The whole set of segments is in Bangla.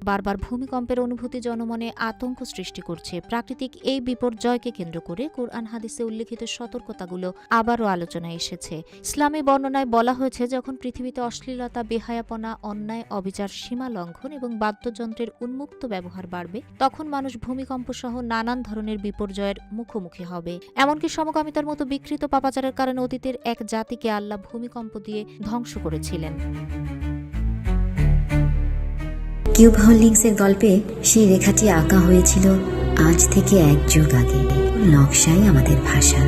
বারবার ভূমিকম্পের অনুভূতি জনমনে আতঙ্ক সৃষ্টি করছে। প্রাকৃতিক এই বিপর্যয়কে কেন্দ্র করে কোরআন হাদিসে উল্লেখিত সতর্কতাগুলো আবারও আলোচনায় এসেছে। ইসলামী বর্ণনায় বলা হয়েছে, যখন পৃথিবীতে অশ্লীলতা, বেহায়াপনা, অন্যায়, অবিচার, সীমা লঙ্ঘন এবং বাদ্যযন্ত্রের উন্মুক্ত ব্যবহার বাড়বে, তখন মানুষ ভূমিকম্প সহ নানান ধরনের বিপর্যয়ের মুখোমুখি হবে। এমনকি সমকামিতার মতো বিকৃত পাপাচারের কারণে অতীতের এক জাতিকে আল্লাহ ভূমিকম্প দিয়ে ধ্বংস করেছিলেন। কিউব হোল্ডিংসের গল্পে সেই রেখাটি আঁকা হয়েছিল আজ থেকে 1 যুগ আগে। নকশাই আমাদের ভাষা।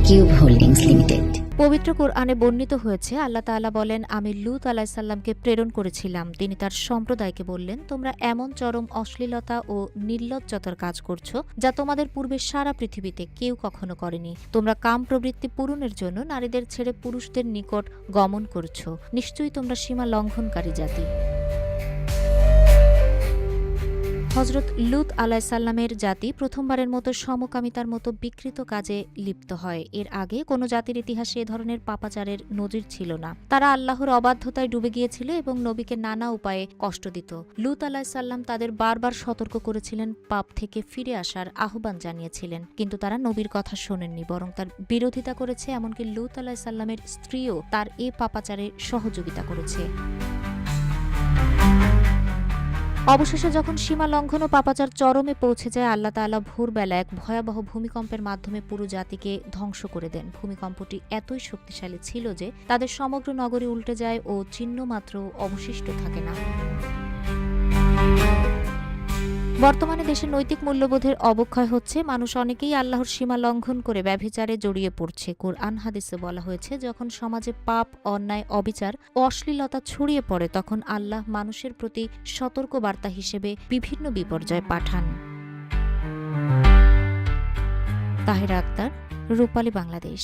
Cube holdings limited. পবিত্র কোরআনে বর্ণিত হয়েছে, আল্লাহ তাআলা বলেন, আমি লূত আলাইহিসসালামকে প্রেরণ করেছিলাম। তিনি তার সম্প্রদায়কে বললেন, তোমরা এমন চরম অশ্লীলতা ও নির্লজ্জতার কাজ করছো যা তোমাদের পূর্বে সারা পৃথিবীতে কেউ কখনো করেনি। তোমরা কাম প্রবৃত্তি পূরণের জন্য নারীদের ছেড়ে পুরুষদের নিকট গমন করছো। নিশ্চয়ই তোমরা সীমা লঙ্ঘনকারী জাতি। হযরত লূত আলাইহিসসালামের জাতি প্রথমবারের মতো সমকামিতার মতো বিকৃত কাজে লিপ্ত হয়। এর আগে কোনো জাতির ইতিহাসে এ ধরনের পাপাচারের নজির ছিল না। তারা আল্লাহর অবাধ্যতায় ডুবে গিয়েছিল এবং নবীকে নানা উপায়ে কষ্ট দিত। লূত আলাইহিসসালাম তাদের বারবার সতর্ক করেছিলেন, পাপ থেকে ফিরে আসার আহ্বান জানিয়েছিলেন, কিন্তু তারা নবীর কথা শোনেননি, বরং তার বিরোধিতা করেছে। এমনকি লূত আলাইহিসসালামের স্ত্রীও তার এ পাপাচারে সহযোগিতা করেছে। অবশেষে যখন সীমা লঙ্ঘন ও পাপাচার চরমে পৌঁছে যায়, আল্লাহ তাআলা ভোরবেলা এক ভয়াবহ ভূমিকম্পের মাধ্যমে পুরো জাতিকে ধ্বংস করে দেন। ভূমিকম্পটি এতই শক্তিশালী ছিল যে তাদের সমগ্র নগরী উল্টে যায় ও চিহ্নমাত্র অবশিষ্ট থাকে না। বর্তমানে দেশের নৈতিক মূল্যবোধের অবক্ষয় হচ্ছে। মানুষ অনেকেই আল্লাহর সীমা লঙ্ঘন করে ব্যভিচারে জড়িয়ে পড়ছে। কোরআন হাদিসে বলা হয়েছে, যখন সমাজে পাপ, অন্যায়, অবিচার ও অশ্লীলতা ছড়িয়ে পড়ে, তখন আল্লাহ মানুষের প্রতি সতর্ক বার্তা হিসেবে বিভিন্ন বিপর্যয় পাঠান। তাহেরা আক্তার, রূপালী বাংলাদেশ।